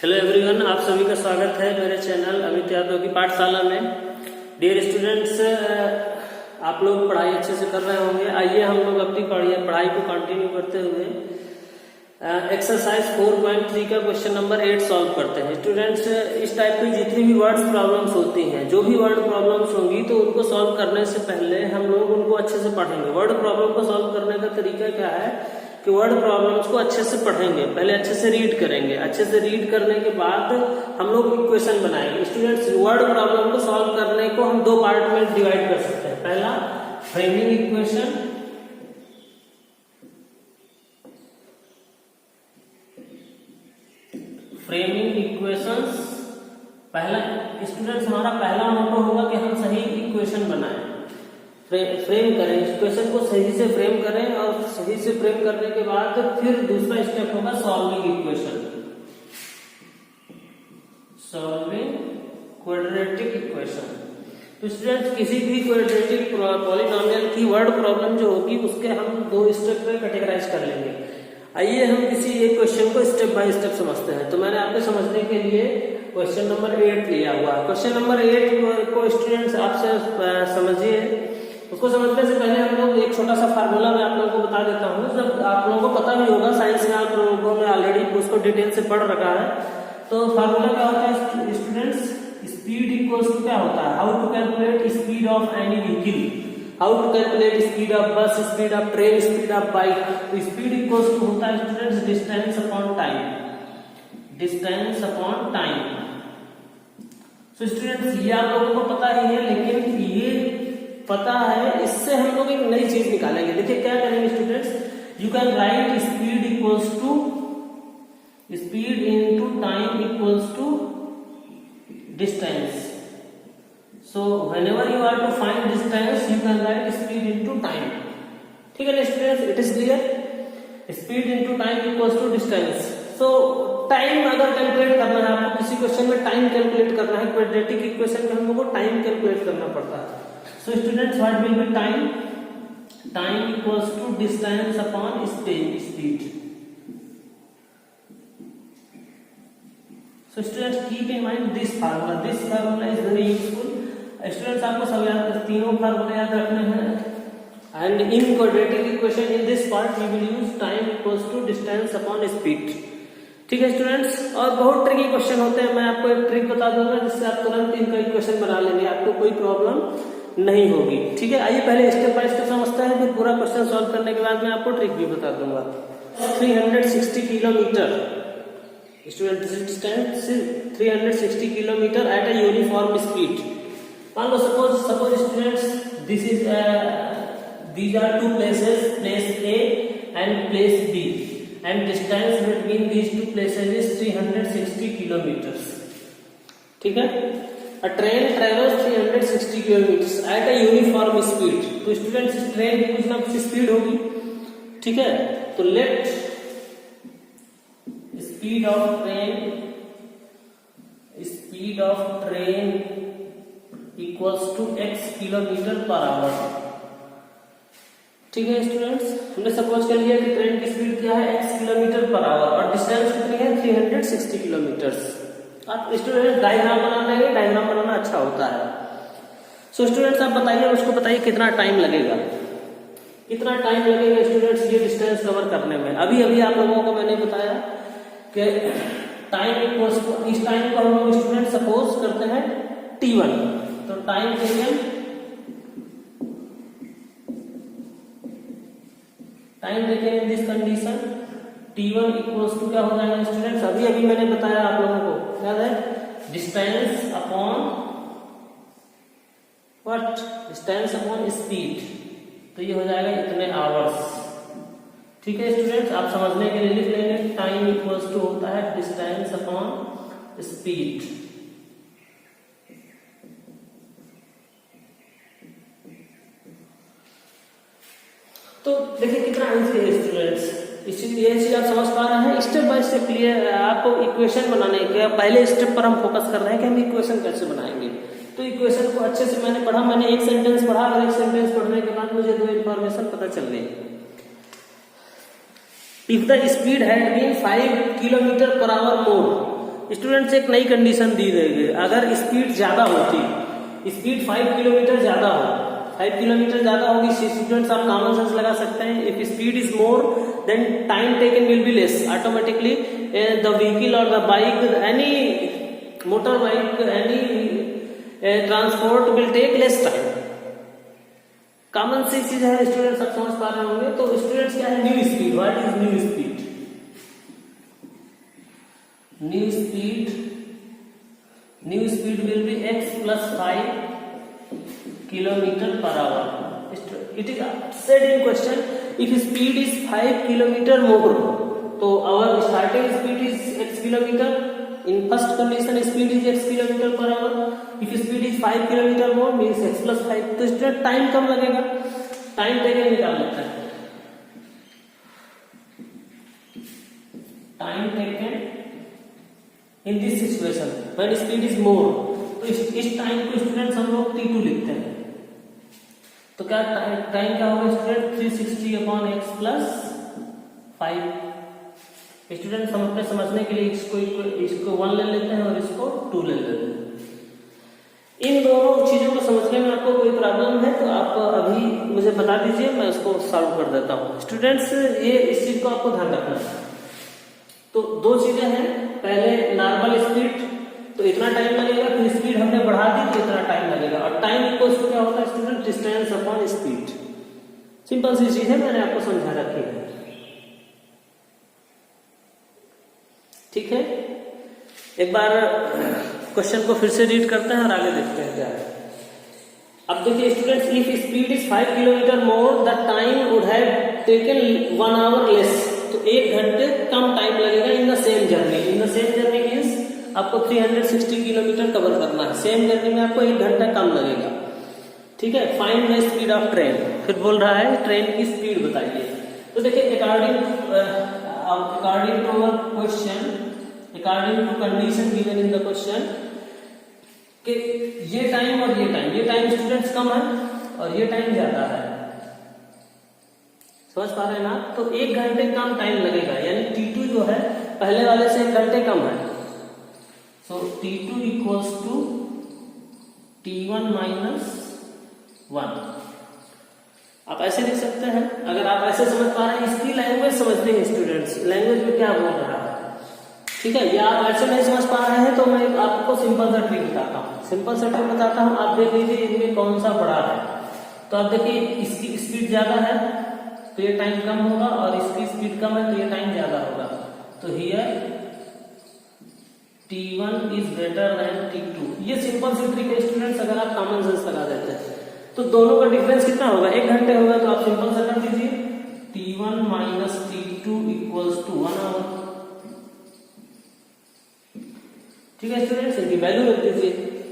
Hello everyone, आप सभी का स्वागत है मेरे चैनल अमित यादव की पाठशाला में। डियर स्टूडेंट्स, आप लोग पढ़ाई अच्छे से कर रहे होंगे। आइए हम लोग अपनी पढ़ाई को कंटिन्यू करते हुए एक्सरसाइज 4.3 का क्वेश्चन नंबर 8 सॉल्व करते हैं। स्टूडेंट्स, इस टाइप की जितनी भी वर्ड प्रॉब्लम्स होती हैं, जो भी वर्ड प्रॉब्लम्स होंगी, तो उनको सॉल्व करने से पहले हम लोग उनको अच्छे से पढ़ेंगे। वर्ड प्रॉब्लम को सॉल्व करने का तरीका क्या है कि वर्ड प्रॉब्लम्स को अच्छे से पढ़ेंगे, पहले अच्छे से रीड करेंगे। अच्छे से रीड करने के बाद हम लोग इक्वेशन बनाएंगे। स्टूडेंट्स, वर्ड प्रॉब्लम को सॉल्व करने को हम दो पार्ट में डिवाइड कर सकते हैं। पहला फ्रेमिंग इक्वेशन, फ्रेमिंग इक्वेशंस। पहला स्टूडेंट्स, हमारा पहला मोटो होगा कि हम सही इक्वेशन बनाएं, फ्रेम करें, इक्वेशन को सही से फ्रेम करें, और सही से फ्रेम करने के बाद फिर दूसरा स्टेप होगा solving equation, solving quadratic equation. तो स्टूडेंट्स, किसी भी क्वाड्रेटिक पॉलिनोमियल की वर्ड प्रॉब्लम जो होगी उसके हम दो स्टेप में कैटेगराइज कर लेंगे। आइए हम किसी एक क्वेश्चन को स्टेप बाय स्टेप समझते हैं। तो मैंने आपको समझने के लिए क्वेश्चन नंबर 8 लिया हुआ है। क्वेश्चन नंबर 8 को स्टूडेंट्स आपसे समझिए। उसको समझने से पहले हम लोग एक छोटा सा फार्मूला मैं आप लोगों को बता देता हूँ। जब आप लोगों को पता भी होगा, साइंस में आप लोगों ने ऑलरेडी उसको डिटेल से पढ़ रखा है। तो फार्मूला क्या होता है स्टूडेंट्स? स्पीड इक्वल्स टू क्या होता है? How to calculate speed of any vehicle, how to calculate speed of bus, speed of train, speed of bike. तो स्पीड इक्वल्स टू होता है students distance upon time, distance upon time. So students, ये आप लोगों को पता ही है, लेकिन ये पता है, इससे हम लोग एक नई चीज निकालेंगे। देखिए क्या करेंगे students, you can write speed equals to speed into time equals to distance. So whenever you are to find distance, you can write speed into time. ठीक है ना students, it is clear? Speed into time equals to distance. So time अगर calculate करना है आपको, किसी question में time calculate करना है, क्वाड्रेटिक इक्वेशन में हम लोग को टाइम कैलकुलेट करना पड़ता है। So students, what will be time? Time equals to distance upon speed. So students, keep in mind this formula. This formula is very useful. Students, आपको सब याद, तीनों फार्मूले याद रखने हैं। And in quadratic equation in this part we will use time equals to distance upon speed. ठीक है स्टूडेंट्स, और बहुत ट्रिकी क्वेश्चन होते हैं। मैं आपको एक ट्रिक बता दूंगा जिससे आप तुरंत इनका इक्वेशन बना लेंगे, आपको कोई प्रॉब्लम नहीं होगी। ठीक है, आइए पहले स्टेप बाय स्टेप समझते हैं, फिर पूरा क्वेश्चन सॉल्व करने के बाद मैं आपको ट्रिक भी बता दूंगा। 360 kilometre student, distance 360 kilometre at a uniform speed. मान लो suppose students, this is these are two places, place A and place B, and distance between these two places is 360 kilometers. ठीक है, a train travels 360 kilometers at a uniform speed. तो students, train की कुछ ना कुछ speed होगी। ठीक है, तो let speed of train equals to x kilometre per hour. ठीक है स्टूडेंट्स, हमने सपोज कर लिया कि ट्रेन की स्पीड क्या है, x किलोमीटर पर आवर, और डिस्टेंस कितनी है, 360 किलोमीटर। आप स्टूडेंट डायग्राम बना लेंगे, डायग्राम बनाना अच्छा होता है। सो स्टूडेंट्स, आप बताइए, उसको बताइए कितना टाइम लगेगा, कितना टाइम लगेगा स्टूडेंट्स ये डिस्टेंस कवर करने में। अभी अभी आप लोगों को मैंने बताया कि टाइम इक्वल्स टू, इस टाइम को हम लोग स्टूडेंट सपोज करते हैं t1। तो टाइम देखें in this condition, t1 equals to क्या हो जाएगा स्टूडेंट्स? अभी अभी मैंने बताया आप लोगों को, याद है, distance upon what? Distance upon speed. तो ये हो जाएगा इतने आवर्स। ठीक है स्टूडेंट्स, आप समझने के लिए लिख लेंगे, टाइम इक्वल्स टू होता है डिस्टेंस अपॉन स्पीड। तो देखिए कितना इजी है स्टूडेंट्स, इसीलिए ये चीज आप समझ पा रहे हैं। स्टेप बाय स्टेप क्लियर, आपको इक्वेशन बनाने के पहले स्टेप पर हम फोकस कर रहे हैं कि हम इक्वेशन कैसे बनाएंगे। तो इक्वेशन को अच्छे से मैंने पढ़ा, मैंने एक सेंटेंस पढ़ा, और एक सेंटेंस पढ़ने के बाद मुझे दो इन्फॉर्मेशन पता चल गई। If the speed had been 5 km/h more, students एक नई कंडीशन दी गई है, अगर स्पीड ज्यादा होती, स्पीड 5 किलोमीटर ज्यादा हो, 5 किलोमीटर ज्यादा होगी, स्टूडेंट्स आप कॉमन सेंस लगा सकते हैं, if speed is more than time taken will be less, automatically the vehicle और the bike, any motor bike, any transport will take less time. Common सी चीज है स्टूडेंट्स, आप समझ पा रहे होंगे। तो स्टूडेंट्स क्या है new speed, what is new speed? New speed will be x plus 5 kilometer per hour. It is said in question, if speed is 5 kilometer more, so our starting speed is x kilometer. In first condition speed is x kilometer per hour. If speed is 5 kilometer more means x plus 5. तो student time कम लगेगा, time taken निकाल लेते हैं। Time taken in this situation when speed is मोर, तो इस time को students हम लोग t2 लिखते हैं। तो क्या टाइम क्या होगा student? 360 upon x plus 5। Students हम अपने समझने के लिए इसको 1 ले लेते हैं और इसको 2 ले लेते हैं। इन दोनों चीजों को समझने में आपको कोई प्रॉब्लम है तो आप अभी मुझे बता दीजिए, मैं उसको सॉल्व कर देता हूँ। स्टूडेंट्स ये इस चीज को आपको ध्यान रखना है। तो दो चीजें हैं, पहले नॉर्मल स्पीड तो इतना टाइम लगेगा, फिर स्पीड हमने बढ़ा दी तो इतना टाइम लगेगा, और टाइम इक्वल्स टू क्या होता है student? Distance upon speed. Simple सी चीज है, मैंने आपको समझा रखी है। ठीक है, एक बार क्वेश्चन को फिर से रीड करते हैं और आगे देखते हैं क्या है। अब देखिए students, if speed is 5 kilometre more the time would have taken 1 our less, तो 1 घंटे कम टाइम लगेगा in the same journey. In the same journey means आपको 360 किलोमीटर कवर करना है, सेम जर्नी में आपको 1 घंटा कम लगेगा। ठीक है, find the speed of train. फिर बोल रहा है ट्रेन की स्पीड बताइए। तो देखिए according to question, according to condition given in the question, कि ये टाइम और ये टाइम स्टूडेंट्स कम है और ये टाइम ज्यादा है, समझ पा रहे हैं ना? तो 1 घंटे कम टाइम लगेगा, यानी t2 जो है पहले वाले से 1 घंटे कम है। So t2 equals to t1 minus 1। आप ऐसे लिख सकते हैं, अगर आप ऐसे समझ पा रहे हैं। इसकी लैंग्वेज समझते हैं स्टूडेंट्स, लैंग्वेज में क्या बोल रहा है। ठीक है, या आप ऐसे नहीं समझ पा रहे हैं तो मैं आपको सिंपल सा ट्रिक बताता हूँ, सिंपल सा ट्रिक बताता हूँ। आप देख लीजिए इनमें कौन सा बड़ा है। तो आप देखिए इसकी स्पीड ज्यादा है तो ये टाइम कम होगा, और इसकी स्पीड कम है तो ये टाइम ज्यादा होगा। तो here t1 is greater than t2। ये सिंपल सी ट्रिक है स्टूडेंट्स, अगर आप कॉमन सेंस लगा देते हैं तो दोनों का डिफरेंस कितना होगा? 1 घंटे होगा। तो आप सिंपल सा कर दीजिए, t1 minus t2 equals to 1 our. ठीक है स्टूडेंट्स, इनकी वैल्यू रख दीजिए।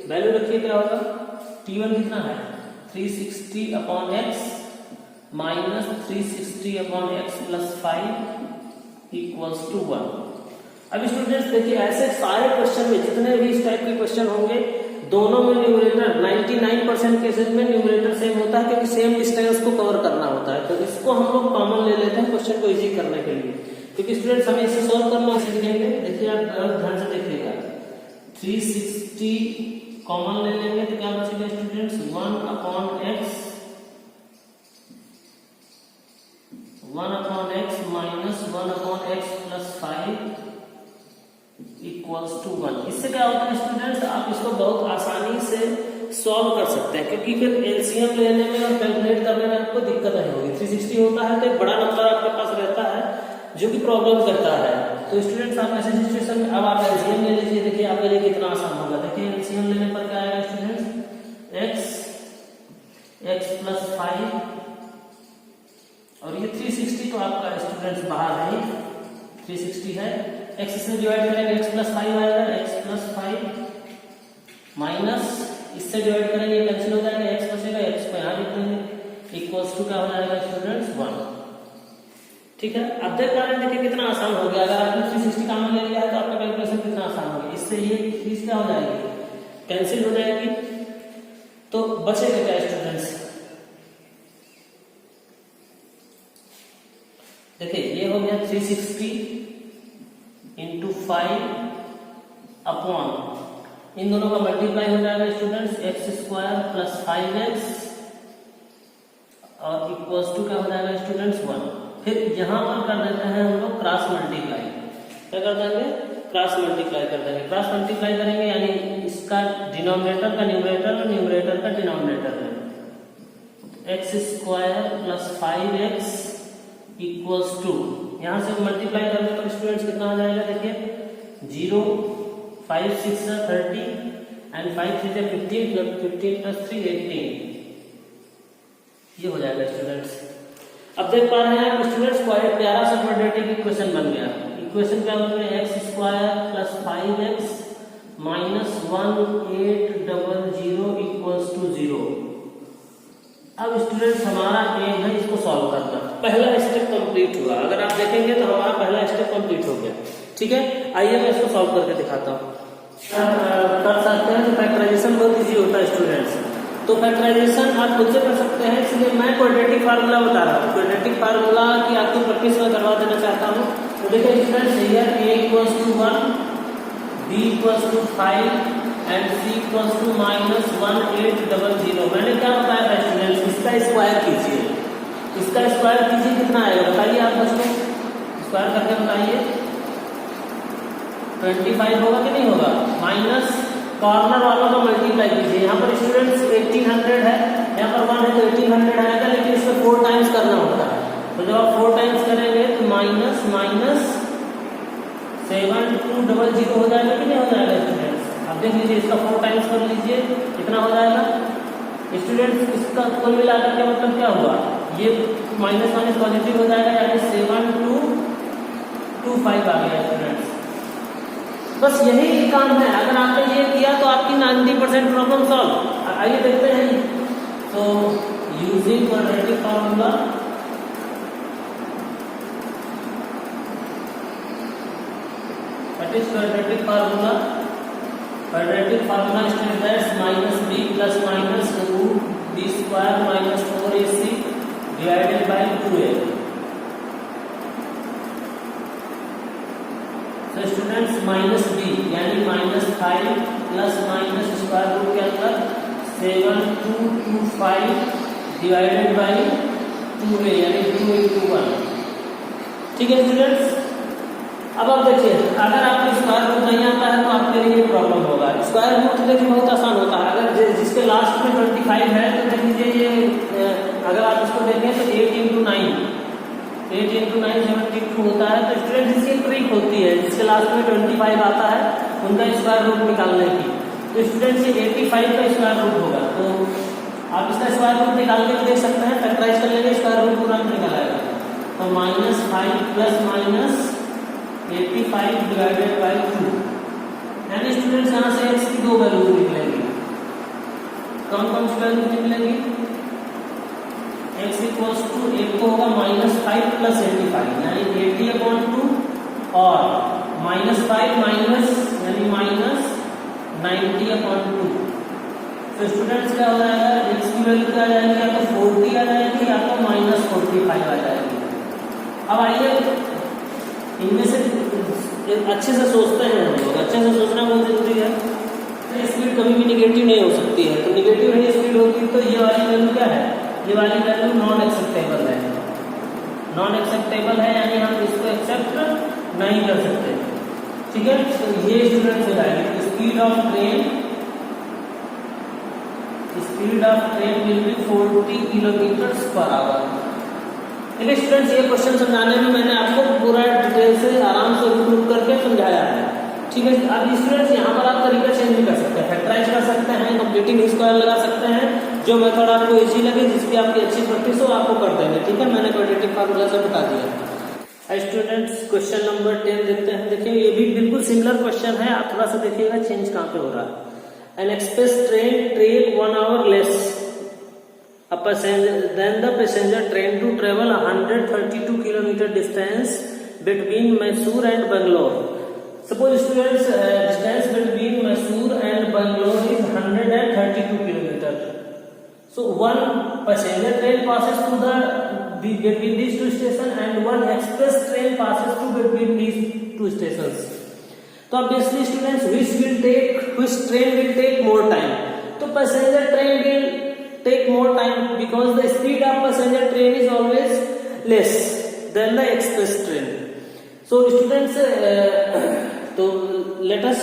वैल्यू रखिए, क्या होगा? t1 कितना है? 360 upon x minus 360 upon x plus 5 equals to 1। अब स्टूडेंट्स देखिए, ऐसे सारे क्वेश्चन में जितने भी इस टाइप के क्वेश्चन होंगे, दोनों में न्यूमरेटर 99% केसेस में न्यूमरेटर सेम होता है, क्योंकि सेम डिस्टेंस को कवर करना होता है। तो इसको हम लोग कॉमन ले लेते हैं क्वेश्चन को इजी करने के लिए, क्योंकि स्टूडेंट्स हमें इसे सॉल्व करना सीखेंगे। देखिए आप ध्यान से देखिएगा, 360 कॉमन ले लेंगे तो क्या बचेगा students? 1 upon x minus 1 upon x plus 5 equals to 1। इससे क्या होता है स्टूडेंट्स, आप इसको बहुत आसानी से सॉल्व कर सकते हैं, क्योंकि फिर एलसीएम लेने में और कैलकुलेट करने में आपको दिक्कत नहीं होगी। 360 होता है तो एक बड़ा नंबर आपके पास रहता है जो कि प्रॉब्लम करता है। तो स्टूडेंट्स आप ऐसे सिचुएशन में अब आप एलसीएम ले लीजिए। देखिए आपके लिए कितना आसान होगा। देखिए एलसीएम लेने पर क्या आएगा स्टूडेंट्स? x प्लस 5 और ये 360 तो आपका स्टूडेंट्स बाहर है, 360 है। x से डिवाइड करेंगे x प्लस 5 आएगा, x प्लस 5 माइनस इससे डिवाइड करेंगे कैंसिल हो जाएगा, x बचेगा, x को यहाँ लिख देंगे, इक्वल्स टू क्या हो जाएगा स्टूडेंट्स? 1। ठीक है, अब देख पा रहे हैं, देखिए कितना आसान हो गया। अगर आपने 360 कॉमन ले लिया है तो आपका कैलकुलेशन कितना आसान हो गया। इससे ये चीज क्या हो जाएगी? कैंसिल हो जाएगी। तो बचेगा क्या स्टूडेंट्स? देखिए ये हो गया 360 इंटू 5 अपॉन इन दोनों का मल्टीप्लाई हो जाएगा students, x square plus 5x और इक्वल्स टू क्या हो जाएगा स्टूडेंट्स 1। फिर यहाँ पर कर देते हैं हम लोग क्रॉस मल्टीप्लाई। क्या कर देंगे? क्रॉस मल्टीप्लाई कर देंगे। क्रॉस मल्टीप्लाई करेंगे यानी इसका डिनोमिनेटर का न्यूमरेटर और न्यूमरेटर का डिनोमिनेटर में x square plus 5x equals to, यहाँ से मल्टीप्लाई करेंगे तो स्टूडेंट्स कितना आ जाएगा? देखिए 0, 5 6 30 एंड 5 3 15 15 प्लस 3 18, ये हो जाएगा स्टूडेंट्स। अब देख पा रहे हैं आप स्टूडेंट्स, कोई प्यारा सा क्वाड्रेटिक इक्वेशन बन गया। इक्वेशन क्या बन गया? X square plus 5x minus 1800 equals to 0। अब स्टूडेंट्स हमारा एम है इसको सॉल्व करना। पहला स्टेप कंप्लीट हुआ, अगर आप देखेंगे तो हमारा पहला स्टेप कंप्लीट हो गया। ठीक है, आइए मैं इसको सॉल्व करके दिखाता हूँ। कर सकते हैं तो फैक्टराइजेशन बहुत इजी होता है स्टूडेंट्स। तो फैक्टराइजेशन आप खुद से कर सकते हैं, इसलिए मैं क्वाड्रेटिक फार्मूला बता रहा हूँ। क्वाड्रेटिक फार्मूला की आपको प्रैक्टिस में करवा देना चाहता हूँ। तो देखिए students, here a equals to 1, b equals to 5 and c equals to minus 1800। मैंने क्या बताया था स्टूडेंट्स? इसका स्क्वायर कीजिए, इसका स्क्वायर कीजिए, कितना आएगा बताइए आप बच्चों? स्क्वायर करके बताइए। 25 होगा कि नहीं होगा? माइनस कॉर्नर वालों का मल्टीप्लाई कीजिए। यहाँ पर स्टूडेंट्स 1800 है, यहाँ पर 1 है तो 1800 आएगा, लेकिन इसको 4 टाइम्स करना होता है। तो जब आप 4 टाइम्स करेंगे तो माइनस माइनस 7200 हो जाएगा कि नहीं हो जाएगा स्टूडेंट्स? आप देख लीजिए, इसका 4 टाइम्स कर लीजिए, कितना हो जाएगा स्टूडेंट्स? इसका कुल मिलाकर के मतलब क्या हुआ? ये माइनस माइनस पॉजिटिव हो जाएगा, यानी 7225 आ गया स्टूडेंट्स। बस यही काम है। अगर आपने ये किया तो आपकी 90% प्रॉब्लम सॉल्व। आइए देखते हैं। तो using quadratic formula, what is quadratic formula? Quadratic formula state that minus B plus minus root B square minus 4ac divided by 2a। तो स्टूडेंट्स माइनस बी यानी minus 5 plus minus square root के अंदर 7225 divided by 2a यानी 2 into 1। ठीक है students, अब आप देखिए, अगर आपको स्क्वायर रूट नहीं आता है तो आपके लिए प्रॉब्लम होगा। स्क्वायर रूट देखिए बहुत आसान होता है। अगर जिसके लास्ट में 25 है तो देख लीजिए ये, अगर आप इसको देखें तो 8 into 9 72 होता है। तो स्टूडेंट इसकी ट्रिक होती है, जिसके लास्ट में 25 आता है उनका स्क्वायर रूट निकालने की। तो स्टूडेंट से 85 का स्क्वायर रूट होगा, तो आप इसका स्क्वायर रूट निकाल के देख सकते हैं। फैक्टराइज कर लेंगे, स्क्वायर रूट पूरा निकल आएगा। तो -5 प्लस माइनस 85 डिवाइडेड बाय 2, यानी स्टूडेंट्स यहाँ से x की 2 वैल्यू निकलेंगी। कौन सी वैल्यू निकलेंगी? x इक्वल्स टू एक तो होगा -5 प्लस 85 यानी 80/2 और -5 माइनस यानी माइनस 90/2। तो स्टूडेंट्स क्या हो जाएगा? x की वैल्यू क्या आ जाएगी? या तो 40 आ जाएगी या तो -45 आ जाएगी। अब आइए इनमें से अच्छे से सोचते हैं हम लोग। अच्छे से सोचना बहुत जरूरी है। तो स्पीड कभी भी निगेटिव नहीं हो सकती है। तो निगेटिव नहीं स्पीड होगी तो ये वाली वैल्यू क्या है? ये वाली वैल्यू नॉन एक्सेप्टेबल है। नॉन एक्सेप्टेबल है यानी हम इसको एक्सेप्ट नहीं कर सकते। ठीक है, तो ये स्टूडेंट्स हो जाएगी speed of train will be 40 km/h। ठीक है स्टूडेंट्स, ये क्वेश्चन समझाने में मैंने आपको पूरा डिटेल से आराम से रुक करके समझाया है। ठीक है, अब स्टूडेंट्स यहाँ पर आप तरीका चेंज भी कर सकते हैं, फैक्टराइज कर सकते हैं, कंप्लीटिंग स्क्वायर लगा सकते हैं। जो मेथड आपको इजी लगे, जिसकी आपकी अच्छी प्रैक्टिस हो, आपको कर देंगे। ठीक है, मैंने क्वाड्रेटिक फार्मूला से बता दिया। स्टूडेंट्स क्वेश्चन नंबर 10 देखते हैं। देखिए ये भी बिल्कुल सिमिलर क्वेश्चन है, आप थोड़ा सा देखिएगा चेंज कहाँ पे हो रहा है। An express train take 1 hour less then the passenger train to travel 132 km distance between Mysore and Bangalore. Suppose students distance between Mysore and Bangalore is 132 km. So one passenger train passes between these two stations and one express train passes between these two stations. तो obviously students which train will take more time? तो passenger train will take more time because the speed of passenger train is always less than the express train. So students, so let us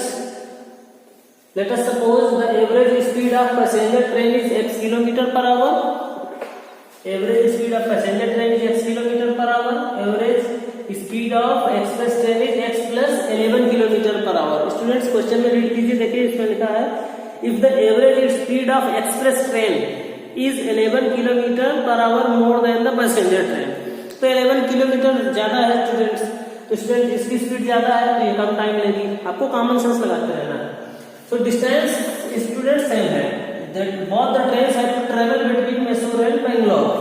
suppose the average speed of passenger train is x kilometer per hour. Average speed of passenger train is x kilometer per hour. Average speed of express train is x plus 11 kilometer per hour. Students question में read कीजिए, देखिए इसमें लिखा है if the average speed of express train is 11 kilometer per hour more than the passenger train. तो 11 kilometre ज्यादा है students, तो स्टूडेंट जिसकी स्पीड ज्यादा है तो ये कम टाइम लेगी। आपको कॉमन सेंस लगाते रहना है। सो डिस्टेंस स्टूडेंट सेम है, that both the trains have to travel between Mysore and Bangalore.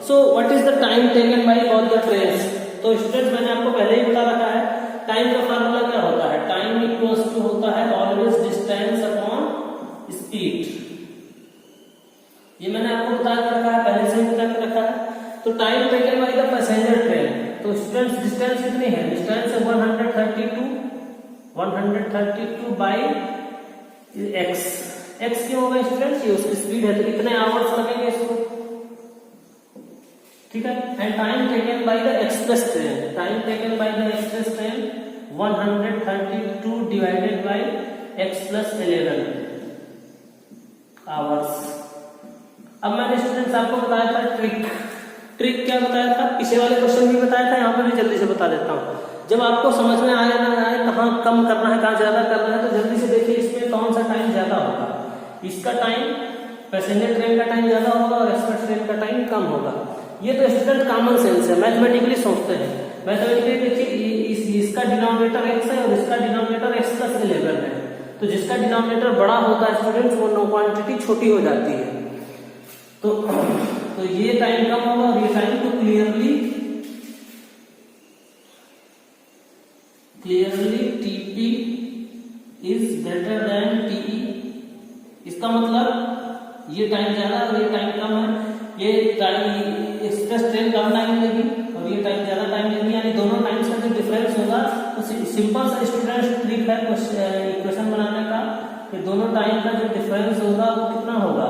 So what is the time taken by both the trains? तो स्टूडेंट्स मैंने आपको पहले ही बता रखा है, टाइम का फार्मूला क्या होता है, टाइम इक्वल्स टू होता है ऑलवेज डिस्टेंस अपॉन स्पीड। ये मैंने आपको बता के रखा है, पहले से ही बता के रखा है। तो time taken by the passenger train, तो स्टूडेंट्स डिस्टेंस कितनी है, डिस्टेंस है 132 बाई एक्स। एक्स क्यों होगा स्टूडेंट्स, ये उसकी स्पीड है, तो कितने आवर्स लगेंगे इसको, ठीक है। And time taken by the express train, time taken by the express train 132 divided by x plus 11 hours. अब मैंने स्टूडेंट्स आपको बताया था ट्रिक क्या बताया था, पीछे वाले क्वेश्चन भी बताया था, यहाँ पे भी जल्दी से बता देता हूँ। जब आपको समझ में आए ना आए कहाँ कम करना है कहाँ ज्यादा करना है, तो जल्दी से देखिए इसमें कौन सा टाइम ज्यादा होगा। इसका टाइम पैसेंजर ट्रेन का टाइम ज्यादा होगा और एक्सप्रेस ट्रेन का टाइम कम होगा। ये तो स्टूडेंट कॉमन सेंस है, मैथमेटिकली सोचते हैं। मैथमेटिकली देखिए इसका डिनोमिनेटर x है और इसका डिनोमिनेटर x प्लस 11 है, तो जिसका डिनोमिनेटर बड़ा होता है स्टूडेंट्स वो क्वांटिटी छोटी हो जाती है। तो ये टाइम कम होगा और ये टाइम तो clearly TP is greater than TE। इसका मतलब ये टाइम ज्यादा और ये टाइम कम है। ये टाइम एक्सप्रेस ट्रेन कम टाइम लेगी और ये टाइम ज्यादा टाइम लेगी, यानी दोनों टाइम्स का जो डिफरेंस होगा, तो सिंपल सा स्टूडेंट ट्रिक है इक्वेशन बनाने का कि दोनों टाइम का जो डिफरेंस होगा वो कितना होगा,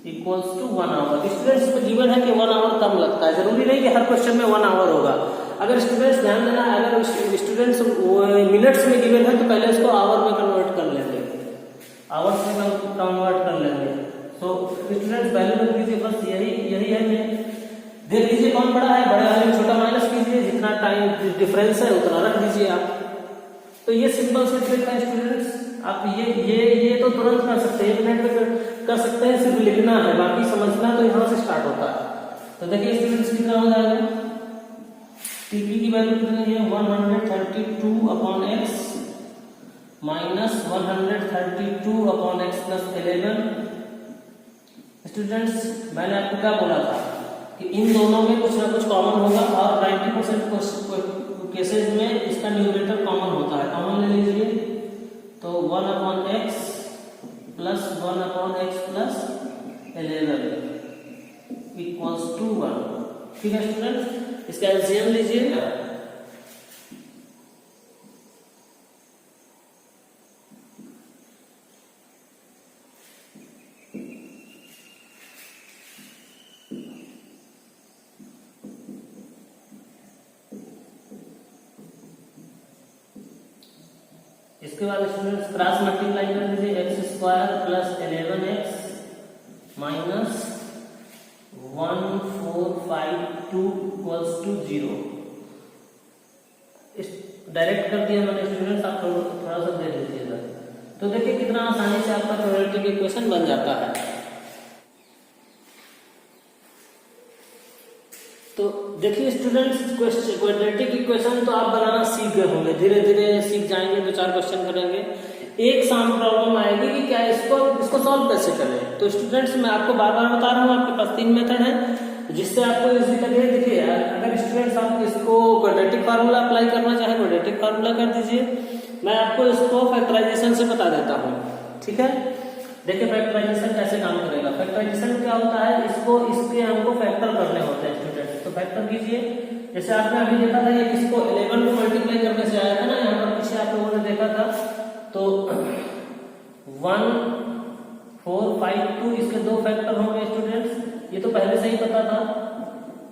इक्वल्स टू 1 आवर। स्टूडेंट्स को गिवन है कि 1 आवर कम लगता है, जरूरी नहीं कि हर क्वेश्चन में 1 आवर होगा। अगर स्टूडेंट्स ध्यान देना, अगर स्टूडेंट्स मिनट्स में गिवन है तो पहले इसको आवर में कन्वर्ट कर लेंगे, आवर्स में कन्वर्ट कर लेंगे। तो स्टूडेंट्स वैल्यू रख लीजिए, बस यही है। देख लीजिए कौन बड़ा है, बड़े वाले में छोटा माइनस कीजिए, जितना टाइम डिफरेंस है उतना रख दीजिए आप। तो ये सिंपल से ट्रिक है स्टूडेंट्स, आप ये तो तुरंत कर सकते हैं, 1 मिनट में कर सकते हैं, सिर्फ लिखना है, बाकी समझना तो यहाँ से स्टार्ट होता है। तो देखिए स्टूडेंट्स कितना हो जाएगा, टीपी की वैल्यू कितनी है 132 upon x minus 132 upon x plus 11। Students मैंने आपको क्या बोला था कि इन दोनों में कुछ ना कुछ कॉमन होगा और 90% केसेस में इसका न्यूमरेटर कॉमन होता है। कॉमन ले लीजिए, तो 1 upon x plus 1 upon x plus 11 equals to 1। ठीक है स्टूडेंट्स, इसका एलसीएम लीजिए। इसके बाद स्टूडेंट्स क्रॉस मल्टीप्लाई कर दीजिए, x square plus 11x minus 1452 equals to 0। Direct कर दिया मैंने स्टूडेंट्स, आप थोड़ा सा देख लीजिएगा। तो देखिए कितना आसानी से आपका क्वाड्रेटिक इक्वेशन बन जाता है। तो देखिए स्टूडेंट्स क्वाड्रेटिक इक्वेशन तो आप बनाना सीख गए होंगे, धीरे धीरे सीख जाएंगे, 2-4 क्वेश्चन करेंगे। एक साम प्रॉब्लम आएगी कि क्या इसको सॉल्व कैसे करें। तो स्टूडेंट्स मैं आपको बार बार बता रहा हूँ, आपके पास 3 मेथड है जिससे आपको इजी लगे। देखिए अगर स्टूडेंट्स आप इसको क्वाड्रेटिक फार्मूला अप्लाई करना चाहे क्वाड्रेटिक फार्मूला कर दीजिए, मैं आपको इसको फैक्टराइजेशन से बता देता हूँ। ठीक है, देखिए फैक्टराइजेशन कैसे काम करेगा। फैक्टराइजेशन क्या होता है, इसके हमको फैक्टर करने होते हैं स्टूडेंट्स। तो फैक्टर कीजिए, जैसे आपने अभी देखा था ये किसको 11 को मल्टीप्लाई करने से आया था ना, यहाँ पर पीछे आप लोगों ने देखा था। तो 1 4 5 2 इसके 2 फैक्टर होंगे स्टूडेंट्स, ये तो पहले से ही पता था।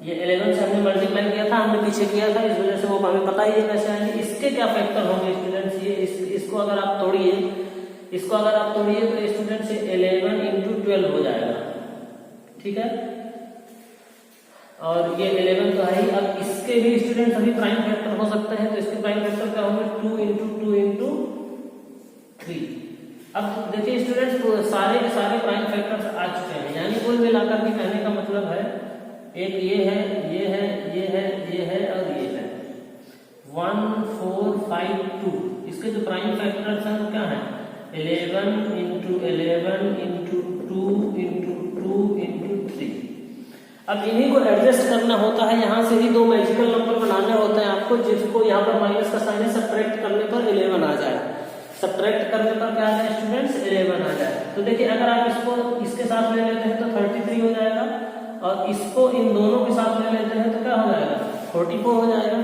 ये 11 से हमने मल्टीप्लाई किया था, हमने पीछे किया था, इस वजह से वो हमें पता ही है कैसे आएंगे। इसके क्या फैक्टर होंगे स्टूडेंट्स, ये इसको अगर आप तोड़िए, इसको अगर आप तोड़िए तो स्टूडेंट्स 11 × 12 हो जाएगा, ठीक है। और ये 11 तो है ही। अब इसके भी स्टूडेंट्स अभी प्राइम फैक्टर हो सकते हैं, तो इसके प्राइम फैक्टर क्या होंगे 2 × 2 × 3। अब देखिए स्टूडेंट्स सारे के सारे प्राइम फैक्टर्स आ चुके हैं, यानी कुल मिलाकर के कहने का मतलब है एक ये है, ये है, ये है, ये है और ये है 1 4 5 2। इसके जो प्राइम फैक्टर्स हैं क्या है 11 × 11 × 2 × 2 × 3। अब इन्हीं को एडजस्ट करना होता है, यहाँ से ही दो मैजिकल नंबर बनाने होते हैं आपको, जिसको यहाँ पर माइनस का साइन है, सब्ट्रैक्ट करने पर 11 आ जाए। सब्ट्रैक्ट करने पर क्या आ जाए स्टूडेंट्स 11 आ जाए। तो देखिए अगर आप इसको इसके साथ ले लेते हैं तो 33 हो जाएगा, और इसको इन दोनों के साथ ले लेते हैं तो क्या हो जाएगा 44 हो जाएगा।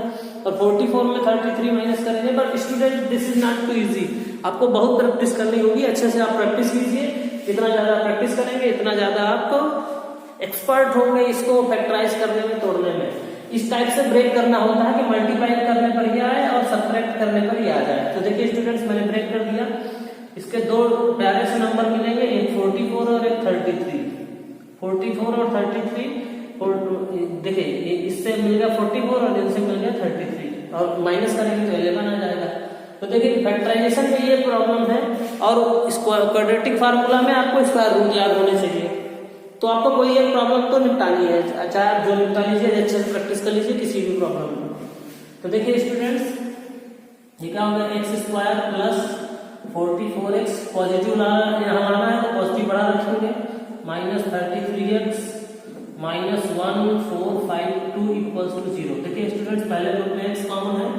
और 44 में 33 माइनस करेंगे। But student this is not too easy, आपको बहुत प्रैक्टिस करनी होगी, अच्छे से आप प्रैक्टिस कीजिए। जितना ज्यादा प्रैक्टिस करेंगे इतना ज्यादा आपको एक्सपर्ट होंगे इसको फैक्टराइज करने में, तोड़ने में। इस टाइप से ब्रेक करना होता है कि मल्टीप्लाई करने पर ये आए और सब्ट्रैक्ट करने पर ये आ जाए। तो देखिए स्टूडेंट्स मैंने ब्रेक कर दिया, इसके दो प्यारे से नंबर मिलेंगे, एक 44 और एक 33। 44 और 33 देखिए इससे मिल गया 44 और इनसे मिल गया 33, और माइनस करेंगे तो 11 आ जाएगा। तो देखिए फैक्टराइजेशन में ये प्रॉब्लम है, और क्वाड्रेटिक फार्मूला में आपको स्क्वायर रूट याद होने चाहिए। तो आपको कोई एक प्रॉब्लम तो निपटानी है, चाहे आप जो निपटा लीजिए, अच्छे से प्रैक्टिस कर लीजिए किसी भी प्रॉब्लम में। तो देखिए स्टूडेंट्स ये क्या होगा x² + 44x, पॉजिटिव यहाँ आना है तो पॉजिटिव बड़ा रखेंगे, -33x -1 4 5 2 = 0। देखिए स्टूडेंट्स पहले ग्रुप में x कॉमन है,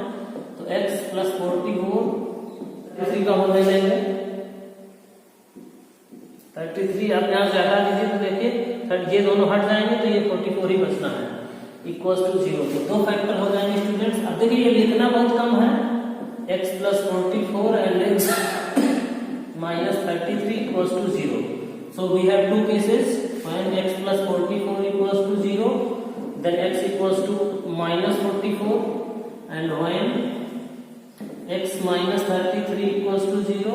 तो x + 44 3 कॉमन ले लेंगे, 33 आप यहाँ से हटा दीजिए तो देखिए ये दोनों हट जाएंगे तो ये 44 ही बचना है, =0। तो दो फैक्टर हो जाएंगे स्टूडेंट्स। अब देखिए ये लिखना बहुत कम है, x + 44 and x -33 = 0। So we have two cases, when x + 44 = 0, then x = -44, and when x -33 = 0,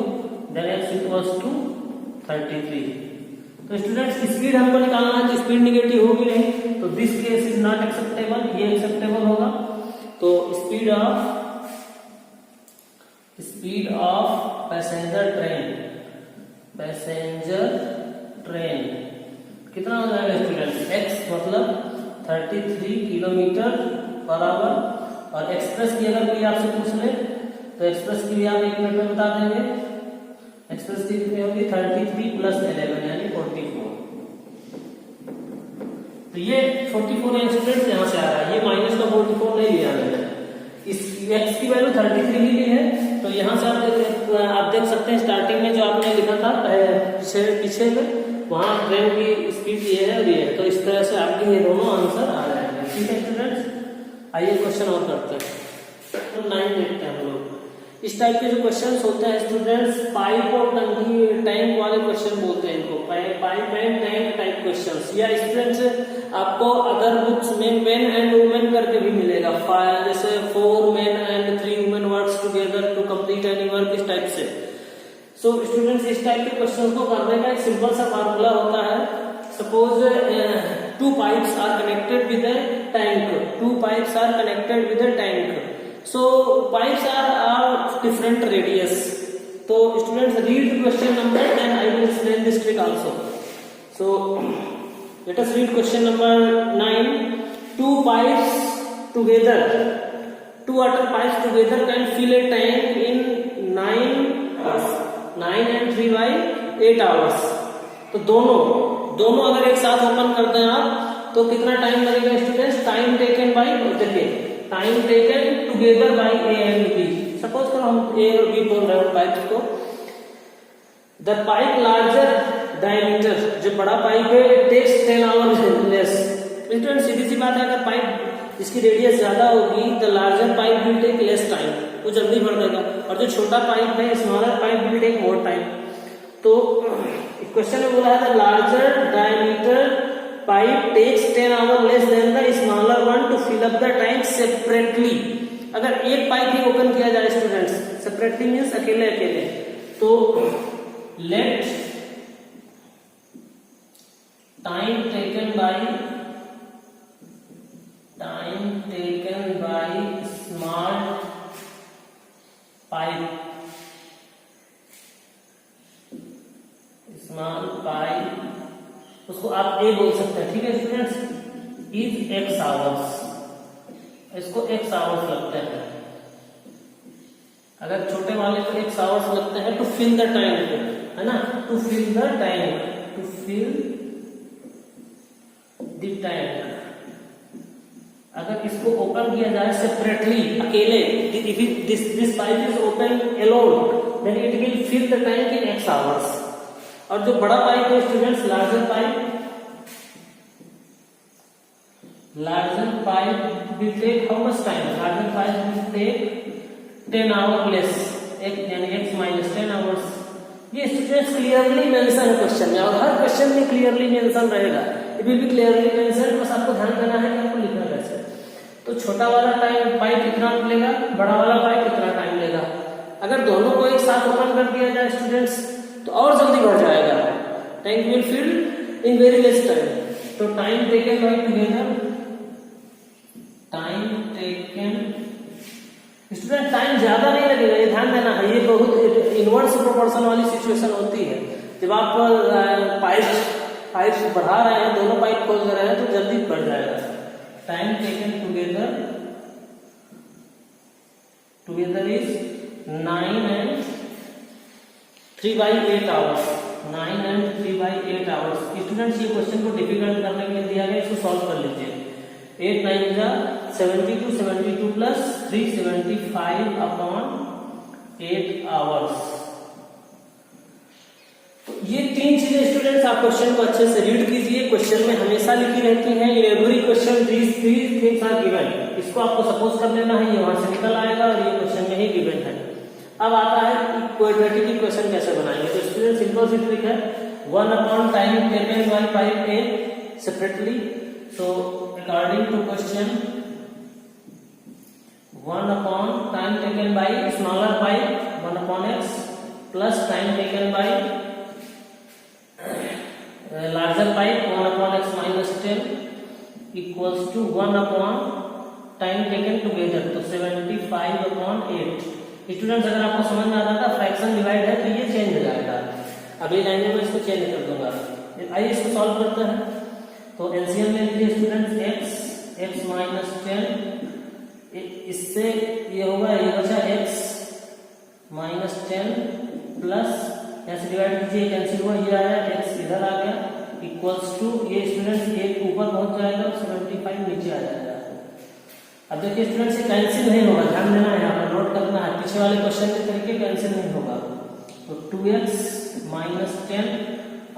then x = 33। तो स्टूडेंट्स स्पीड हमको निकालना है, तो स्पीड निगेटिव होगी नहीं, तो this case is not acceptable, ये एक्सेप्टेबल होगा। तो स्पीड ऑफ पैसेंजर ट्रेन कितना हो जाएगा स्टूडेंट्स, x मतलब 33 km/h। और एक्सप्रेस की अगर कोई आपसे पूछ ले तो एक्सप्रेस की भी आप 1 मिनट में बता देंगे। एक्सप्रेस की कितनी होगी 33 + 11 यानी 44। तो ये 44 है स्टूडेंट्स, यहाँ से आ रहा है, ये माइनस का 44 नहीं लिया मैंने, इस x की वैल्यू 33 ही ली है। तो यहाँ से आप देख सकते हैं स्टार्टिंग में जो आपने लिखा था पीछे में, वहाँ ट्रेन की स्पीड ये है और ये है। तो इस तरह से आपके ये दोनों आंसर आ जाएंगे, ठीक है स्टूडेंट्स। आइए क्वेश्चन और करते हैं, तो 9 देखते हैं हम लोग। इस टाइप के जो क्वेश्चंस होते हैं स्टूडेंट्स, पाइप और टैंक वाले क्वेश्चन बोलते हैं इनको, pipe and tank type questions. या स्टूडेंट्स आपको अदर बुक्स में मेन एंड वुमेन करके भी मिलेगा, जैसे 4 men and 3 women works together to complete any work, इस टाइप से। सो स्टूडेंट्स इस टाइप के क्वेश्चन को करने का एक सिंपल सा फार्मूला होता है। Suppose 2 pipes are connected with a tank, 2 pipes are connected with a tank, so pipes are different radius. So students read the question number, then I will explain this trick also. So let us read question number 9. 2 pipes together, 2 water pipes together can fill a tank in 9 hours, 9 and 3 by 8 hours. तो दोनों अगर एक साथ open करते हैं आप तो कितना टाइम लगेगा स्टूडेंट्स, टाइम टेकन बाय, देखिए time taken together by a and b. Suppose करो हम ए और बी बोल रहे हैं पाइप को। द पाइप लार्जर डायमीटर, जो बड़ा पाइप है, टेक्स 10 आवर्स लेस। स्टूडेंट सीधी सी बात है, अगर पाइप जिसकी रेडियस ज्यादा होगी the larger pipe will take less time, वो जल्दी भर देगा, और जो छोटा पाइप है smaller pipe will take more time. तो क्वेश्चन में बोला है the larger diameter pipe takes 10 hour less than the smaller one to fill up the tank separately. अगर एक पाइप ही ओपन किया जाए स्टूडेंट्स, सेपरेटली मीन्स अकेले अकेले, तो let time taken by small pipe, उसको आप ए बोल सकते हैं, ठीक है स्टूडेंट्स, इज एक्स आवर्स, इसको एक्स आवर्स लगते हैं। अगर छोटे वाले को एक्स आवर्स लगते हैं टू फिल द टैंक, है ना, टू फिल द टैंक। अगर इसको ओपन किया जाए सेपरेटली, अकेले, if this pipe is open alone then it will fill the tank in x hours. और जो बड़ा पाइप है students, larger pipe will take how much time? Larger pipe will take 10 hour less, यानी x minus 10 hours। ये students clearly mention है question में, और हर question में क्लियरली मेंशन रहेगा, it will be clearly mention, बस आपको ध्यान देना है कि आपको लिखना कैसे। तो छोटा वाला पाइप कितना लेगा, बड़ा वाला पाइप कितना टाइम लेगा। अगर दोनों को एक साथ ओपन कर दिया जाए स्टूडेंट्स तो और जल्दी भर जाएगा, tank will fill in very less time. तो time taken by together, student time ज्यादा नहीं लगेगा, ये ध्यान देना है, ये बहुत इनवर्स प्रोपोर्शन वाली सिचुएशन होती है। जब आप पाइप बढ़ा रहे हैं, दोनों पाइप खोल रहे हैं तो जल्दी बढ़ जाएगा। Time taken together is 9 and 3/8 hours, 9 and 3/8 hours. Students ये क्वेश्चन को डिफिकल्ट करने के लिए दिया गया, इसको सॉल्व कर लीजिए। 8 9 जा 72, 72 प्लस 375 अपॉन 8 आवर्स। तो ये तीन चीजें स्टूडेंट्स आप क्वेश्चन को अच्छे से रीड कीजिए, क्वेश्चन में हमेशा लिखी रहती हैं। In every question these three things are given, इसको आपको सपोज कर लेना है, ये वहां से निकल आएगा और ये क्वेश्चन में ही गिवन है। अब आता है क्वाड्रेटिक इक्वेशन कैसे बनाएंगे। तो स्टूडेंट सिंपल सी ट्रिक है, 1 upon time taken bye pipe A separately. So according to question, 1 upon time taken by smaller pipe 1 upon x plus time taken by larger pipe 1 upon x minus 10 equals to 1 upon time taken together, तो 75 upon 8। Students अगर आपको समझ में आता था fraction divide है तो ये चेंज हो जाएगा, अभी लाइन में इसको चेंज कर दूंगा। आइए इसको सॉल्व करते हैं। तो एलसीएम ले लीजिए स्टूडेंट्स, x माइनस 10, इससे ये होगा, ये बचा x माइनस 10 प्लस ऐसे डिवाइड कीजिए, कैंसिल हुआ, ये आया x इधर आ गया, इक्वल्स टू ये स्टूडेंट्स एक ऊपर पहुंच जाएगा, 75 नीचे आ जाएगा। अब देखिए स्टूडेंट्स ये कैंसिल नहीं होगा, ध्यान देना है, आपको नोट करना है, पीछे वाले क्वेश्चन के तरीके कैंसिल नहीं होगा। तो 2x minus 10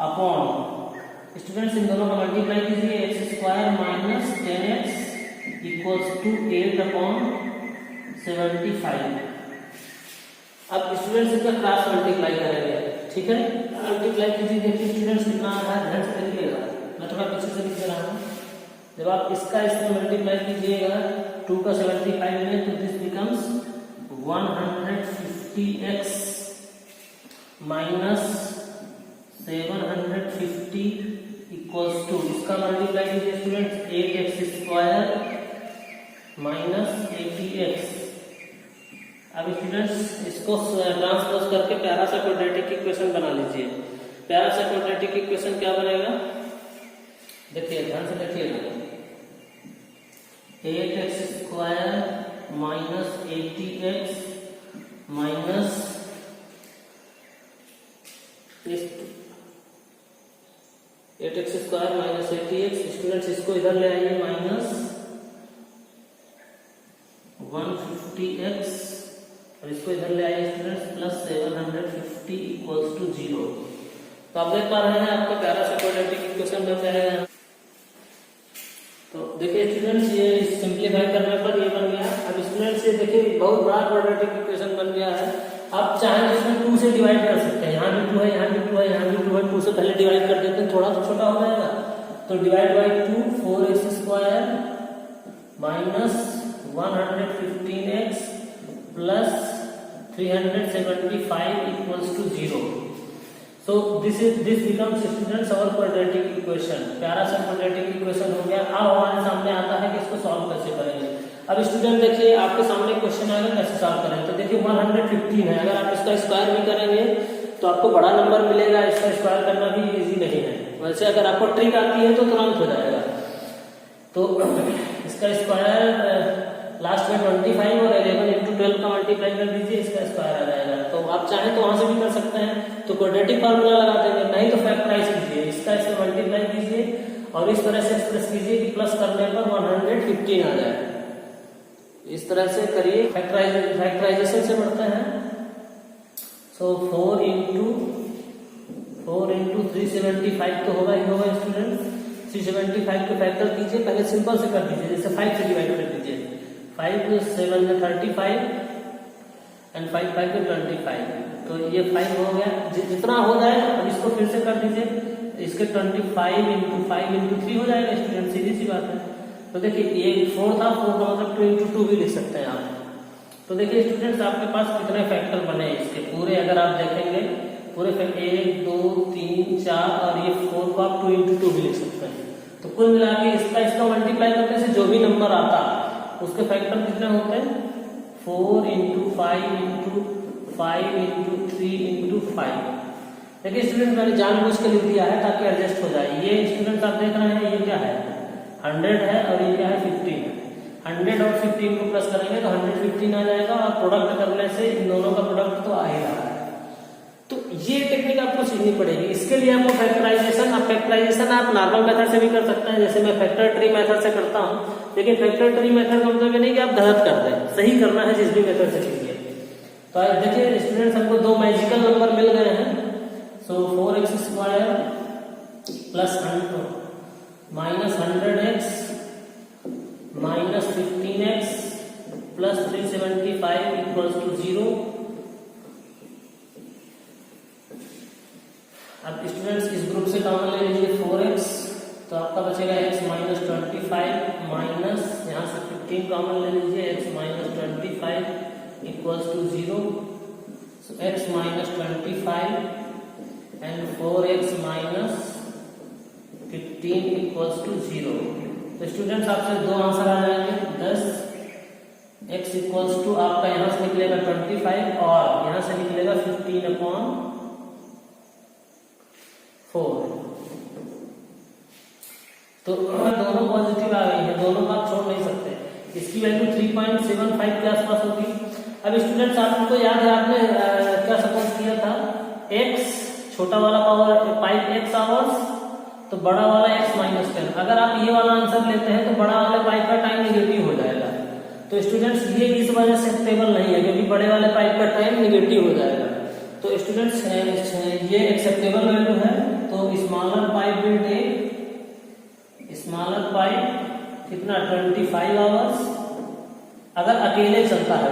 upon students in दोनों का मल्टीप्लाई कीजिए, x square minus 10x equals to 8 upon 75। अब स्टूडेंट्स इसका क्रॉस मल्टीप्लाई करेंगे, ठीक है, मल्टीप्लाई कीजिए, देखिए स्टूडेंट्स कितना आ रहा है, ध्यान से देखिएगा, मैं थोड़ा पीछे से लिख रहा हूँ। जब आप इसका इसमें मल्टीप्लाई कीजिएगा 2 का 75 में, तो this becomes 150x minus 750 equals to, इसका मल्टीप्लाई कीजिए students 8x square minus 80x। अब स्टूडेंट्स इसको ट्रांसपोज करके प्यारा सा क्वाड्रेटिक इक्वेशन बना लीजिए। प्यारा सा क्वाड्रेटिक इक्वेशन क्या बनेगा, देखिए ध्यान से देखिएगा, 8x square minus 80x minus 8x square minus 80x। Students इसको इधर ले आइए, माइनस 150x, और इसको इधर ले आइए स्टूडेंट्स, प्लस 750 इक्वल्स टू 0। तो आप देख पा रहे हैं आपका प्यारा सा क्वाड्रेटिक इक्वेशन बन जाएगा। तो देखिए स्टूडेंट्स ये सिंपलीफाई डिवाइड करने पर ये बन गया। अब स्टूडेंट्स ये देखिए बहुत बड़ा क्वाड्रेटिक इक्वेशन बन गया है। आप चाहें तो इसमें 2 से डिवाइड कर सकते हैं, यहाँ भी 2 है, यहाँ भी 2 है, यहाँ भी 2 है, 2 से पहले डिवाइड कर देते हैं, थोड़ा तो छोटा हो जाएगा। तो divide by 2, 4x² minus 115x plus 375 equals to 0। So this becomes students our quadratic equation। प्यारा सा quadratic equation हो गया। अब हमारे सामने आता है कि इसको सॉल्व कैसे करेंगे। अब स्टूडेंट देखिए आपके सामने क्वेश्चन आएगा कैसे सॉल्व करेंगे। तो देखिए 115 है, अगर आप इसका स्क्वायर भी करेंगे तो आपको बड़ा नंबर मिलेगा, इसका स्क्वायर करना भी इजी नहीं है। वैसे अगर आपको ट्रिक आती है तो तुरंत हो जाएगा। तो इसका स्क्वायर लास्ट में 25 और 11 इंटू 12 का मल्टीप्लाई कर दीजिए, इसका स्क्वायर आ जाएगा। तो आप चाहें तो वहां से भी कर सकते हैं, तो क्वाड्रेटिक फार्मूला लगा देंगे, नहीं तो फैक्टराइज कीजिए, इसका इससे मल्टीप्लाई कीजिए और इस तरह से एक्सप्रेस कीजिए कि प्लस करने पर 115 आ जाए। इस तरह से करिए, फैक्टराइजेशन से बढ़ते हैं। सो 4 इंटू 375 तो होगा ही होगा स्टूडेंट। 375 को फैक्टर कीजिए, पहले सिंपल से कर दीजिए, जैसे 5 से डिवाइड कर दीजिए। 5 7 में 35 एंड 5 5 में 25, तो ये 5 हो गया। जितना हो जाए अब इसको फिर से कर दीजिए, इसके 25 इंटू 5 इंटू 3 हो जाएगा स्टूडेंट, सीधी सी बात है। तो देखिए ये 4 था, 4 का मतलब 2 इंटू 2 भी लिख सकते हैं आप। तो देखिए स्टूडेंट्स आपके पास कितने फैक्टर बने इसके पूरे, अगर आप देखेंगे पूरे 1 2 3 4 और ये 4 को आप 2 इंटू 2 भी लिख सकते हैं। तो कुल मिला के इसका मल्टीप्लाई करने से जो भी नंबर आता उसके फैक्टर कितने होते हैं, 4 इंटू 5 इंटू 5 इंटू 3 इंटू 5। देखिए स्टूडेंट मैंने जानबूझ के लिख दिया है ताकि एडजस्ट हो जाए। ये स्टूडेंट आप देख रहे हैं ये क्या है, 100 है और ये क्या है 15 है। 100 और 15 को प्लस करेंगे तो 115 आ जाएगा और प्रोडक्ट करने से इन दोनों का प्रोडक्ट तो आ ही रहा है। तो ये टेक्निक आपको सीखनी पड़ेगी। इसके लिए आपको फैक्टराइजेशन आप नॉर्मल मेथड से भी कर सकते हैं, जैसे मैं फैक्टर ट्री मेथड से करता हूँ। लेकिन फैक्टर ट्री मेथड का मतलब नहीं कि आप गलत कर दें, सही करना है जिस भी मेथड से कीजिए। तो आज देखिए स्टूडेंट्स हमको 2 मैजिकल नंबर मिल गए हैं। So 4x² plus minus 100x minus 15x plus 375 equals to 0। अब स्टूडेंट्स इस ग्रुप से कॉमन ले लीजिए 4x, तो आपका बचेगा x माइनस 25 माइनस यहाँ से 15 कॉमन ले लीजिए, x minus 25 equals to 0। So x minus 25 and 4x minus 15 equals to 0। तो स्टूडेंट्स आपसे 2 आंसर आ जाएंगे। 10 x इक्वल्स टू आपका यहाँ से निकलेगा 25 और यहाँ से निकलेगा 15/4। तो दोनों पॉजिटिव आ गई है, दोनों का आप छोड़ नहीं सकते। इसकी वैल्यू 3.75 के आसपास होगी। अब स्टूडेंट्स आपको याद है आपने क्या सपोज किया था, x छोटा वाला पावर 5x आवर्स तो बड़ा वाला x माइनस 10। अगर आप ये वाला आंसर लेते हैं तो बड़ा वाले पाइप का टाइम निगेटिव हो जाएगा। तो स्टूडेंट्स ये इस वजह से एक्सेप्टेबल नहीं है क्योंकि बड़े वाले पाइप का टाइम निगेटिव हो जाएगा। तो स्टूडेंट्स ये एक्सेप्टेबल वैल्यू है। तो smaller pipe will take smaller pipe कितना 25 आवर्स अगर अकेले चलता है,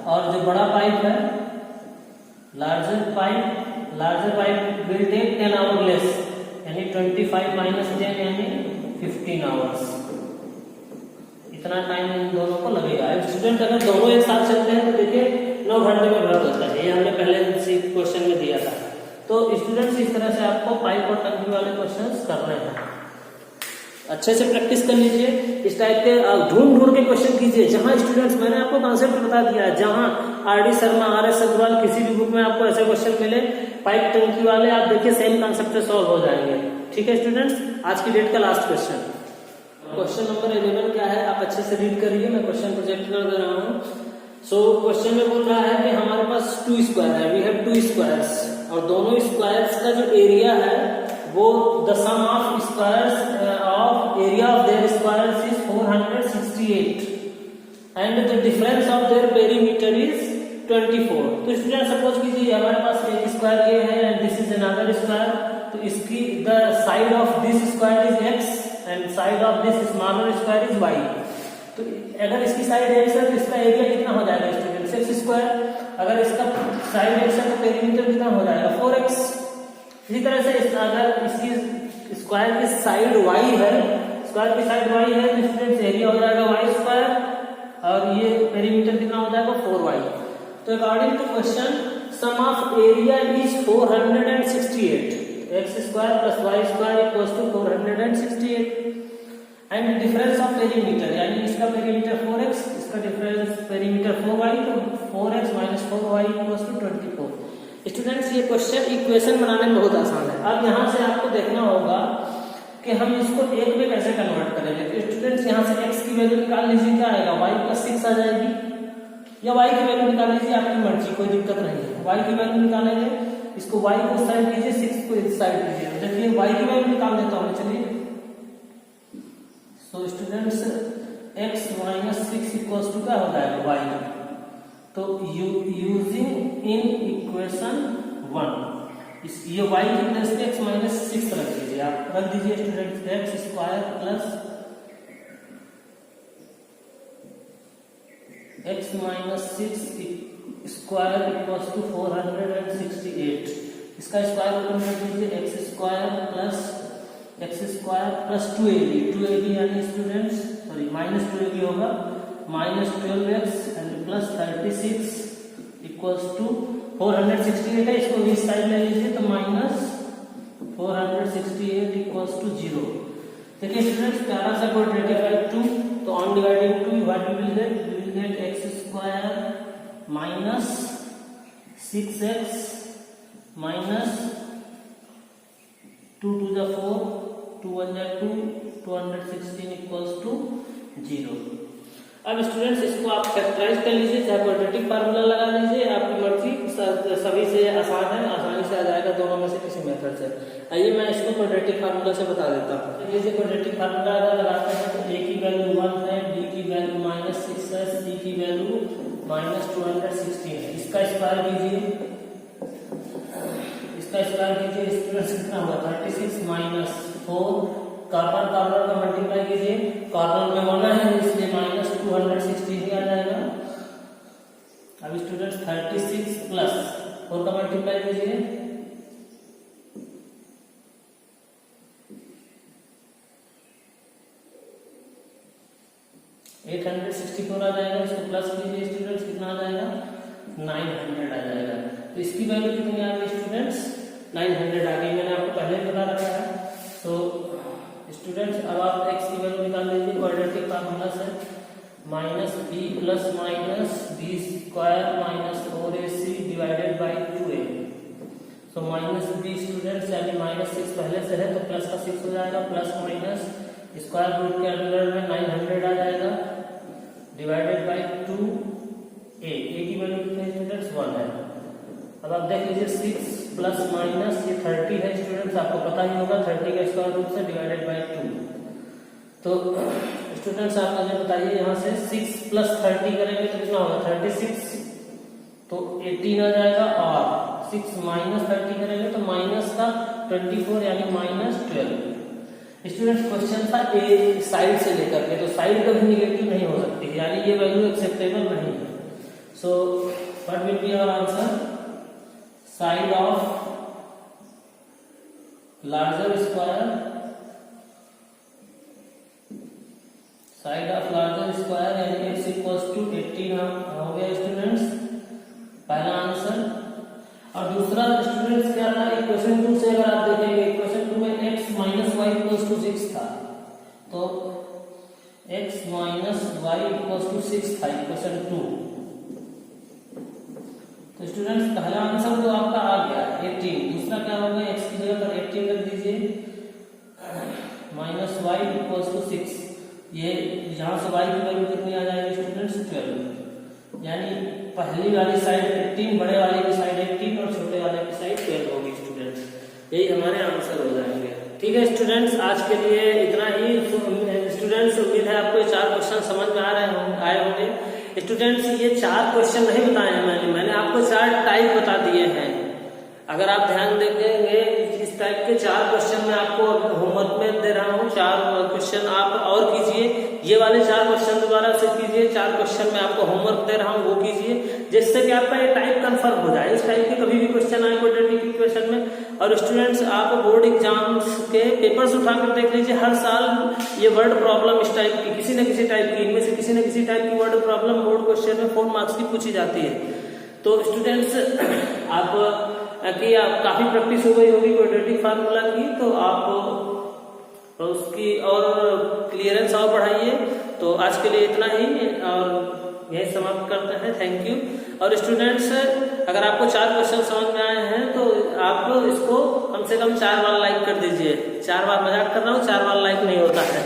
और जो बड़ा पाइप है larger pipe will take 10 hour less, यानी 25 माइनस 10 यानी 15 आवर्स। इतना टाइम इन दोनों को लगेगा। स्टूडेंट अगर दोनों एक साथ चलते हैं तो देखिए 9 घंटे में बर्बाद होता है, ये हमने पहले से क्वेश्चन में दिया था। तो स्टूडेंट्स इस तरह से आपको पाइप और टंकी वाले क्वेश्चंस करने हैं, अच्छे से प्रैक्टिस कर लीजिए। इस टाइप के ढूंढ के क्वेश्चन कीजिए। जहां स्टूडेंट्स मैंने आपको कॉन्सेप्ट बता दिया, जहां आर.डी. शर्मा, आर.एस. अग्रवाल किसी भी बुक में आपको ऐसे क्वेश्चन मिले पाइप टंकी वाले, आप देखिए सेम कॉन्सेप्ट से सॉल्व हो जाएंगे। ठीक है स्टूडेंट्स, आज की डेट का लास्ट क्वेश्चन नंबर 11 क्या है आप अच्छे से रीड करिए, मैं क्वेश्चन प्रोजेक्ट कर दे रहा हूँ। सो क्वेश्चन में बोल रहा है कि हमारे पास 2 स्क्वायर है, वी हैव 2 स्क्वायर्स, और दोनों स्क्वायर्स का जो एरिया है वो the sum of squares of area of their squares is 468 and the difference of their perimeter is 24। तो स्टूडेंट सपोज कीजिए हमारे पास एक स्क्वायर ये है and this is another square, तो इसकी the side of this square is x and side of this smaller square is y। तो अगर इसकी साइड एक्स है तो इसका एरिया कितना हो जाएगा स्टूडेंट्स, एक्स स्क्वायर। अगर इसका साइड एक्स है तो पेरीमीटर कितना हो जाएगा, 4x। इसी तरह से अगर इसकी स्क्वायर की साइड y है, स्क्वायर की साइड y है तो स्टूडेंट्स एरिया हो जाएगा y स्क्वायर और ये पेरीमीटर कितना हो जाएगा 4y। तो according to question sum of area is 468, x square plus y square equals to 468 and difference of perimeter, यानी इसका पेरीमीटर 4x, इसका डिफरेंस पेरीमीटर 4y, तो 4x minus 4y equals to 24। Students ये question equation बनाने में बहुत आसान है। अब यहाँ से आपको देखना होगा कि हम इसको एक में कैसे कन्वर्ट करेंगे। तो स्टूडेंट्स यहाँ से x की वैल्यू निकाल लीजिए, क्या आएगा y प्लस 6 आ जाएगी, या y की वैल्यू निकाल लीजिए, आपकी मर्जी, कोई दिक्कत नहीं है। y की वैल्यू निकालेंगे, इसको y को इस साइड लीजिए, 6 को इस साइड लीजिए। देखिए y की वैल्यू निकाल देता हूँ, चलिए। So students x minus 6 equals to क्या हो जाएगा y। तो यूजिंग इन इक्वेशन 1 ये y की प्लेस पे x माइनस 6 रख दीजिए, आप रख दीजिए स्टूडेंट्स x स्क्वायर plus x minus 6 square equals to 468। इसका स्क्वायर रूट में दीजिए, x स्क्वायर प्लस 2ab यानी स्टूडेंट्स सॉरी माइनस 2ab होगा, minus 12x and plus 36 equals to 468 है, इसको इस साइड ले लीजिए तो माइनस 468 इक्वल्स टू 0। देखिए स्टूडेंट्स प्यारा सा क्वाड्रेटिक बाय 2, तो on dividing 2 what we will get x square minus 6x minus 2 to the 4, 2 1 जा 2, 216 इक्वल्स टू 0। अब स्टूडेंट्स इसको आप फैक्टराइज कर लीजिए, चाहे क्वाड्रेटिक फार्मूला लगा लीजिए, आपकी मर्जी, सभी से आसान है, आसानी से आ जाएगा दोनों में से किसी मेथड से। आइए मैं इसको क्वाड्रेटिक फार्मूला से बता देता हूँ। जैसे क्वाड्रेटिक फार्मूला अगर लगाते हैं तो a की वैल्यू 1 है, b की वैल्यू माइनस 6 है, c की वैल्यू माइनस 216 है। इसका स्क्वायर कीजिए, इसका स्क्वायर कीजिए, स्टूडेंट्स कितना होगा 36 माइनस 4, कॉर्नर कॉर्नर का मल्टीप्लाई कीजिए, कॉर्नर में 1 है इसलिए माइनस 216 ही आ जाएगा। अब स्टूडेंट्स 36 प्लस 4 का मल्टीप्लाई कीजिए, $864 आ जाएगा। इसको प्लस कीजिए स्टूडेंट्स, कितना आ जाएगा 900 आ जाएगा। तो इसकी वैल्यू कितनी आ गई स्टूडेंट्स 900 आ गई, मैंने आपको पहले ही बता रखा है। तो स्टूडेंट्स अब आप x की वैल्यू निकाल लीजिए क्वाड्रेटिक फार्मूला से, minus b plus minus b square minus 4ac divided by 2a। तो माइनस b स्टूडेंट्स यानी माइनस 6 पहले से है तो प्लस का 6 हो जाएगा, प्लस माइनस स्क्वायर रूट के अंदर में 900 आ जाएगा डिवाइडेड बाई 2a। a की वैल्यू कितनी स्टूडेंट्स 1 है। अब आप देख लीजिए 6 प्लस माइनस ये 30 है स्टूडेंट्स, आपको पता ही होगा 30 का स्क्वायर रूट से डिवाइडेड बाय 2। तो स्टूडेंट्स आप मुझे बताइए यहाँ से 6 प्लस 30 करेंगे तो कितना होगा 36, तो 18 आ जाएगा, और 6 माइनस 30 करेंगे तो माइनस का 24 यानी माइनस 12। स्टूडेंट्स क्वेश्चन था ए साइड से लेकर के, तो साइड कभी निगेटिव नहीं हो सकती, यानी ये वैल्यू एक्सेप्टेबल नहीं है। So what will be our answer, side of larger square, side of larger square यानी x इक्वल्स टू 18 हो गया स्टूडेंट्स, पहला आंसर। और दूसरा स्टूडेंट्स क्या था, इक्वेशन 2 से अगर आप देखेंगे इक्वेशन 2 में x minus y equals to 6 था, तो x minus y equals to 6 था इक्वेशन 2। तो स्टूडेंट्स पहला आंसर तो आपका आ गया 18, दूसरा क्या होगा x की जगह पर 18 रख दीजिए, माइनस वाई इक्वल्स टू 6, ये यहाँ से y की वैल्यू कितनी आ जाएगी स्टूडेंट्स 12, यानी पहली वाली साइड 18, बड़े वाले की साइड 18 और छोटे वाले की साइड 12 होगी स्टूडेंट्स। यही हमारे आंसर हो जाएंगे। ठीक है स्टूडेंट्स, आज के लिए इतना ही। स्टूडेंट्स उम्मीद है आपको ये 4 क्वेश्चन समझ में आए होंगे। स्टूडेंट्स ये 4 क्वेश्चन नहीं बताए हैं मैंने आपको 4 टाइप बता दिए हैं। अगर आप ध्यान देंगे इस इस टाइप के 4 क्वेश्चन मैं आपको होमवर्क में दे रहा हूँ। 4 क्वेश्चन आप और कीजिए, ये वाले 4 क्वेश्चन दोबारा से कीजिए। 4 क्वेश्चन मैं आपको होमवर्क दे रहा हूँ, वो कीजिए, जिससे कि आपका ये टाइप कंफर्म हो जाए। इस टाइप के कभी भी क्वेश्चन आए क्वाड्रेटिक इक्वेशन में। और स्टूडेंट्स, आप बोर्ड एग्जाम्स के पेपर्स उठाकर देख लीजिए, हर साल ये वर्ड प्रॉब्लम इस टाइप की, किसी न किसी टाइप की, इनमें से किसी न किसी टाइप की वर्ड प्रॉब्लम बोर्ड क्वेश्चन में 4 मार्क्स की पूछी जाती है। तो स्टूडेंट्स, आप कि आप काफी प्रैक्टिस हो गई होगी क्वाड्रेटिक फार्मूला की, तो आप उसकी और क्लियरेंस और बढ़ाइए। तो आज के लिए इतना ही, और यही समाप्त करते हैं। Thank you. और स्टूडेंट्स, अगर आपको 4 क्वेश्चन समझ में आए हैं तो आप इसको कम से कम 4 बार लाइक कर दीजिए। 4 बार, मजाक कर रहा हूँ, 4 बार लाइक नहीं होता है।